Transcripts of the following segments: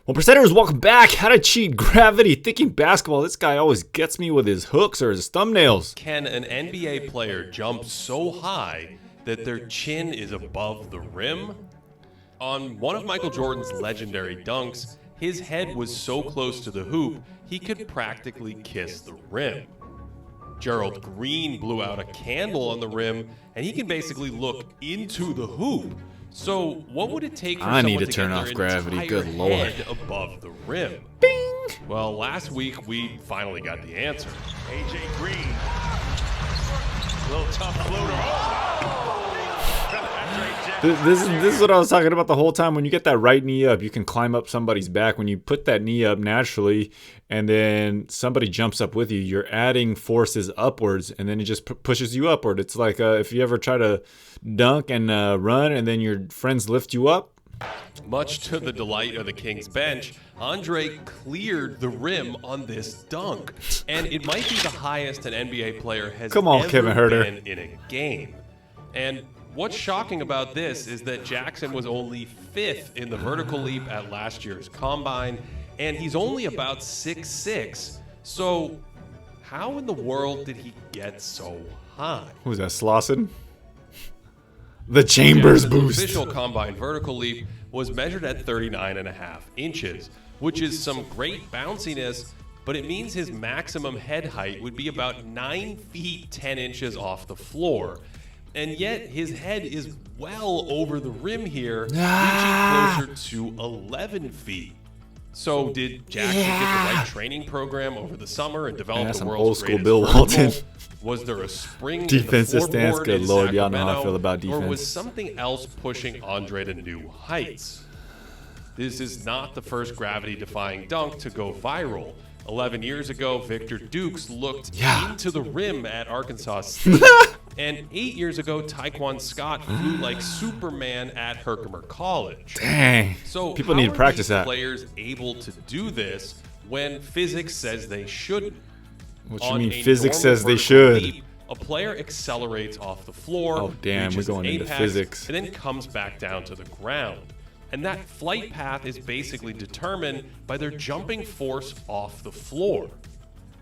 Well, percenters, welcome back. How to cheat gravity. Thinking basketball, this guy always gets me with his hooks or his thumbnails. Can an NBA player jump so high that their chin is above the rim? On one of Michael Jordan's legendary dunks, his head was so close to the hoop, he could practically kiss the rim. Gerald Green blew out a candle on the rim, and he can basically look into the hoop. So, what would it take for I someone need to to turn get off their gravity, entire good lord. head above the rim? Bing! Well, last week we finally got the answer. AJ Green. Little tough floater. This is what I was talking about the whole time. When you get that right knee up, you can climb up somebody's back. When you put that knee up naturally and then somebody jumps up with you, you're adding forces upwards and then it just pushes you upward. It's like if you ever try to dunk and run and then your friends lift you up. Much to the delight of the Kings bench, Andre cleared the rim on this dunk. And it might be the highest an NBA player has ever Kevin Huerter. been in a game. And what's shocking about this is that Jackson was only 5th in the vertical leap at last year's combine, and he's only about 6'6". So how in the world did he get so high? Who's that, Slauson? The Chambers Jackson's boost. official combine vertical leap was measured at 39.5 inches, which is some great bounciness, but it means his maximum head height would be about 9 feet 10 inches off the floor. And yet his head is well over the rim here, reaching closer to 11 feet. So did Jackson get the right training program over the summer and develop the some world's old school greatest Bill vertical? Walton. Was there a spring Defensive in the stance, floorboard good in lord, y'all know how I Sacramento, feel about or was defense. something else pushing Andre to new heights? This is not the first gravity-defying dunk to go viral. 11 years ago, Victor Dukes looked into the rim at Arkansas State. And 8 years ago, Taekwon Scott flew like Superman at Herkimer College. Dang. So people how need to practice are that. these players able to do this when physics says they shouldn't? What you On mean a physics normal says they vertical should? leap, a player accelerates off the floor, Oh, damn, we're reaches going into apex, physics. and then comes back down to the ground. And that flight path is basically determined by their jumping force off the floor.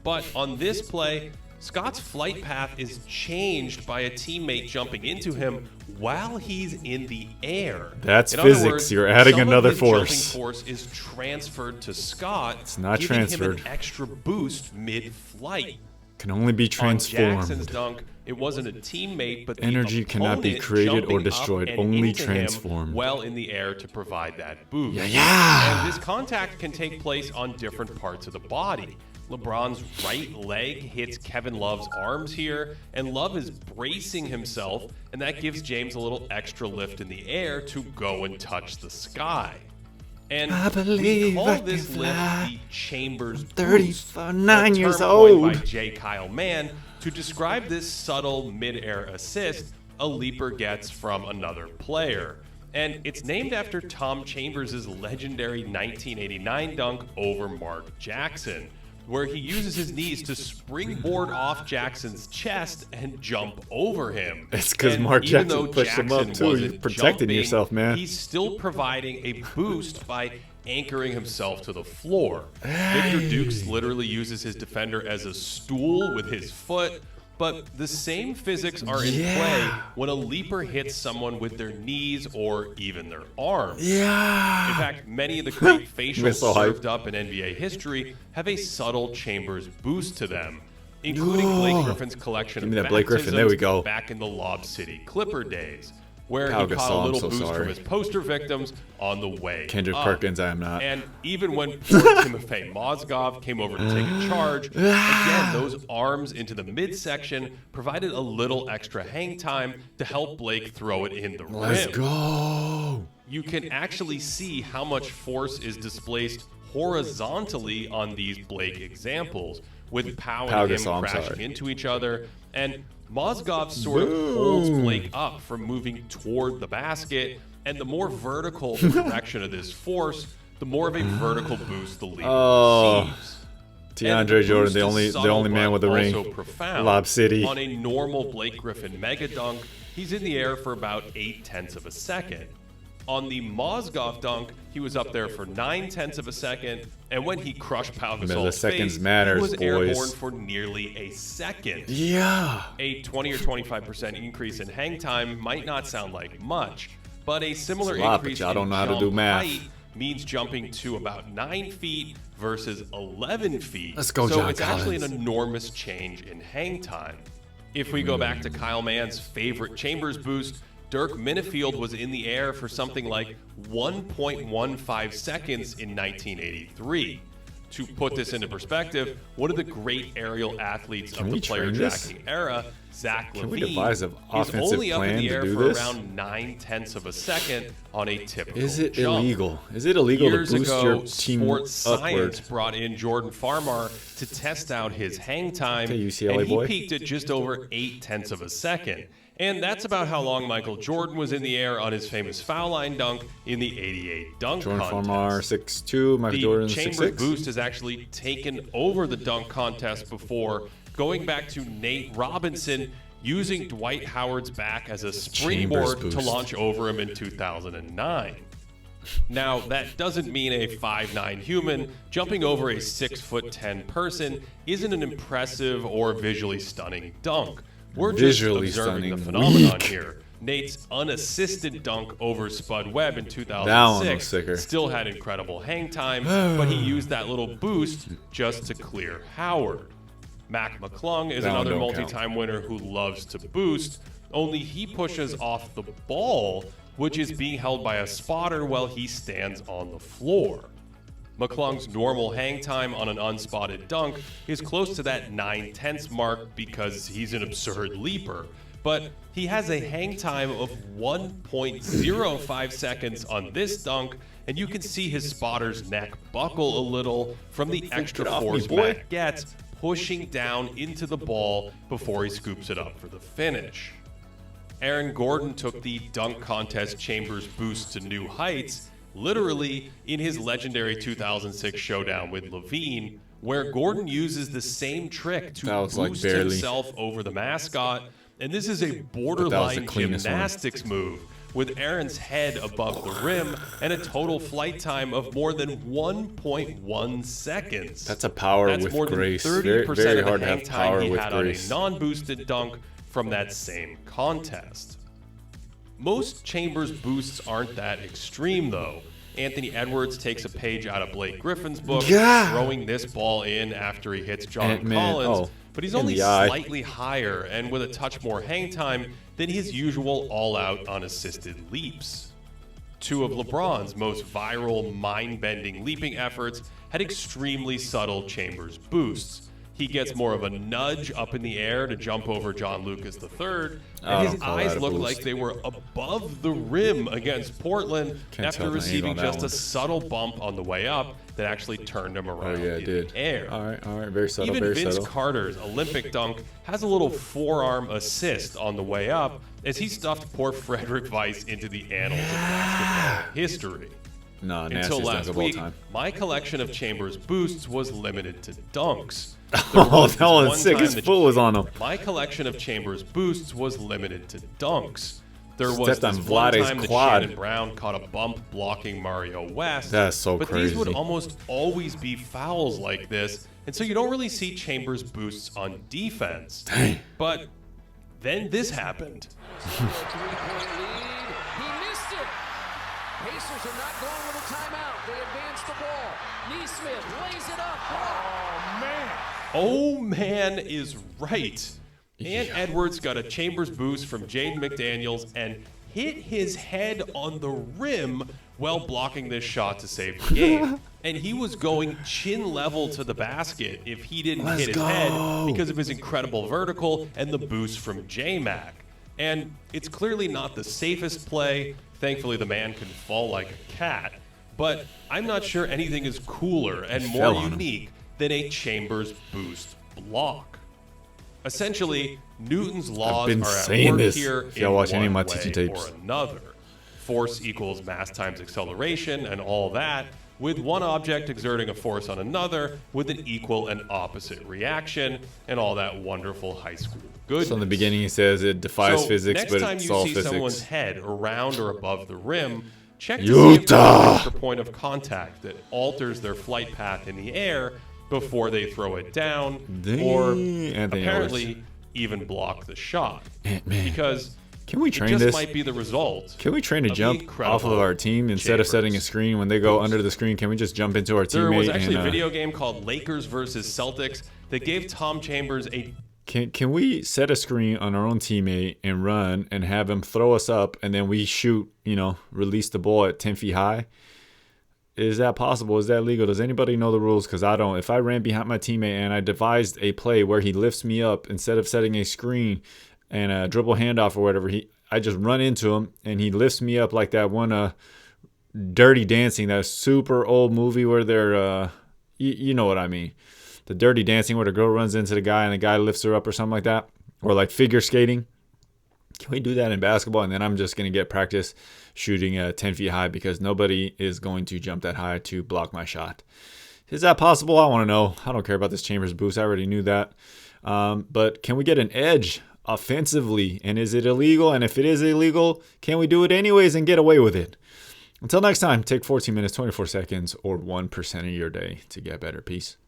But on this play, Scott's flight path is changed by a teammate jumping into him while he's in the air. That's In other physics. words, You're adding some of another his force. Jumping force is transferred to Scott, It's not giving transferred. him an extra boost mid-flight. Can only be On Jackson's transformed. dunk, it wasn't a teammate, but the Energy cannot be opponent created or jumping up destroyed, and only into him transformed. well in the air to provide that boost. Yeah. And this contact can take place on different parts of the body. LeBron's right leg hits Kevin Love's arms here, and Love is bracing himself, and that gives James a little extra lift in the air to go and touch the sky. And I we believe call I can this lift fly. the Chambers Boost, 39 a years term coined old. by J. Kyle Mann to describe this subtle mid-air assist a leaper gets from another player. And it's named after Tom Chambers' legendary 1989 dunk over Mark Jackson, where he uses his knees to springboard off Jackson's chest and jump over him. It's 'cause And Mark even Jackson though pushed him up, Jackson too. You're wasn't protecting jumping, yourself, man. He's still providing a boost by anchoring himself to the floor. Victor Dukes literally uses his defender as a stool with his foot, but the same physics are in play when a leaper hits someone with their knees or even their arms. Yeah. In fact, many of the great facials We're so hyped. served up in NBA history have a subtle Chambers boost to them, including Blake Griffin's collection Give me of that Blake Griffin. There we go. back in the Lob City Clipper days, where Pau he caught Gasol, a I'm little so boost sorry. from his poster victims on the way Kendrick up. Perkins, I am not. And even when poor Timofey Mozgov came over to take a charge, again, those arms into the midsection provided a little extra hang time to help Blake throw it in the Let's rim. go. You can actually see how much force is displaced horizontally on these Blake examples, with Pau and him Gasol, I'm crashing sorry. into each other. And Mozgov sort of holds Blake up from moving toward the basket, and the more vertical the direction of this force, the more of a vertical boost the leader receives. And DeAndre the Jordan, boost the is only subtle, man but with a ring. also profound. Lob City. On a normal Blake Griffin mega dunk, he's in the air for about 0.8 of a second. On the Mozgov dunk, he was up there for 9/10 of a second, and when he crushed Pau Gasol's Milliseconds face, matters, he was airborne boys. for nearly a second. Yeah. A 20 or 25% increase in hang time might not sound like much, but a similar It's a lot, but increase y'all in don't know how to jump do math. height means jumping to about 9 feet versus 11 feet. Let's go, so John it's actually an Collins. enormous change in hang time. If we go back to Kyle Mann's favorite Chambers boost, Dirk Minifield was in the air for something like 1.15 seconds in 1983. To put this into perspective, one of the great aerial athletes of we the player train this? jacking era, Zach Can we Levine, devise an is offensive only up in plan the to air do for this? around 9/10 of a second on a typical Is it jump. illegal? Is it illegal Years to boost ago, your team Sports upward? Science brought in Jordan Farmar to test out his hang time, Okay, UCLA and he boy. peaked at just over 0.8 of a second. And that's about how long Michael Jordan was in the air on his famous foul line dunk in the '88 dunk Jordan contest. Farmar 6'2", Michael The Jordan Chambers 6'6". boost has actually taken over the dunk contest before, going back to Nate Robinson using Dwight Howard's back as a springboard to boost. launch over him in 2009. Now, that doesn't mean a 5'9" human jumping over a 6'10" person isn't an impressive or visually stunning dunk. We're Visually just observing the stunning. phenomenon Weak. here. Nate's unassisted dunk over Spud Webb in That one was 2006 sicker. still had incredible hang time, but he used that little boost just to clear Howard. Mac McClung is That one another don't multi-time winner who loves to boost, only he pushes off the ball, which is being held by a spotter while he stands on the floor. McClung's normal hang time on an unspotted dunk is close to that 9/10 mark because he's an absurd leaper, but he has a hang time of 1.05 seconds on this dunk, and you can see his spotter's neck buckle a little from the extra Get off me, force boy. Mac gets pushing down into the ball before he scoops it up for the finish. Aaron Gordon took the dunk contest Chambers boost to new heights, literally in his legendary 2006 showdown with Levine, where Gordon uses the same trick to That was, like, boost barely. himself over the mascot, and this is a the borderline cleanest one. gymnastics move, with Aaron's head above the rim and a total flight time of more than 1.1 seconds. That's a power That's with more than grace. 30% Very, very of the hard to hang have time power he with had on a grace. non-boosted dunk from that same contest. Most Chambers boosts aren't that extreme, though. Anthony Edwards takes a page out of Blake Griffin's book, Yeah. throwing this ball in after he hits John Ant-Man. Collins, Oh, but he's in only the eye. slightly higher and with a touch more hang time than his usual all-out unassisted leaps. Two of LeBron's most viral, mind-bending leaping efforts had extremely subtle Chambers boosts. He gets more of a nudge up in the air to jump over John Lucas III, I and his don't call eyes that a look boost. like they were above the rim against Portland Can't after tell my receiving angle on that just a one. subtle bump on the way up that actually turned him Oh around yeah, it in did. the air. All right, very subtle, Even very Vince subtle. Carter's Olympic dunk has a little forearm assist on the way up as he stuffed poor Frederick Weiss into the annals of basketball history. Nah, Until nastiest dunk last of all week, time. my collection of Chambers boosts was limited to dunks. Oh, was that this one one sick. time His that- foot was on him. My collection of Chambers boosts was limited to dunks. There was Stepped this on one Vlade's time that quad. Shannon Brown caught a bump blocking Mario West. That's so but these would crazy. almost always be fouls like this, and so you don't really see Chambers boosts on defense. Dang. But then this happened. Three-point lead. He missed it. Pacers are not going with a timeout. They advance the ball. Neesmith lays it up. Oh, man. Oh man is right. And Edwards got a Chambers boost from Jaden McDaniels and hit his head on the rim while blocking this shot to save the game. And he was going chin level to the basket if he didn't Let's hit his go. head because of his incredible vertical and the boost from J-Mac. And it's clearly not the safest play. Thankfully, the man can fall like a cat. But I'm not sure anything is cooler and Fell more on him. unique than a Chambers boost block. Essentially, Newton's laws been are at saying work this. here If y'all in watch any of one my way teaching tapes. or another. Force equals mass times acceleration and all that, with one object exerting a force on another with an equal and opposite reaction, and all that wonderful high school goodness. So in the beginning, he says it defies So physics, next but time it's you all see someone's physics. head around or above the rim, check to see if there's an Utah. extra point of contact that alters their flight path in the air before they throw it down, or Anthony apparently even block the shot. Ant-Man. Because Can we it train just this? might be the result. Can we train to of the jump incredible off of our team instead of setting a Chambers. screen when they go under the screen? Can we just jump into our There was teammate? actually a and, video game called Lakers versus Celtics that gave Tom Chambers a Can we set a screen on our own teammate and run and have him throw us up and then we shoot, release the ball at 10 feet high? Is that possible? Is that legal? Does anybody know the rules? Because I don't. If I ran behind my teammate and I devised a play where he lifts me up instead of setting a screen and a dribble handoff or whatever, I just run into him and he lifts me up like that one Dirty Dancing, that super old movie where they're, you know what I mean. The Dirty Dancing where the girl runs into the guy and the guy lifts her up or something like that. Or like figure skating. Can we do that in basketball? And then I'm just going to get practice shooting 10 feet high because nobody is going to jump that high to block my shot. Is that possible? I want to know. I don't care about this Chambers boost. I already knew that. But can we get an edge offensively? And is it illegal? And if it is illegal, can we do it anyways and get away with it? Until next time, take 14 minutes, 24 seconds, or 1% of your day to get better. Peace.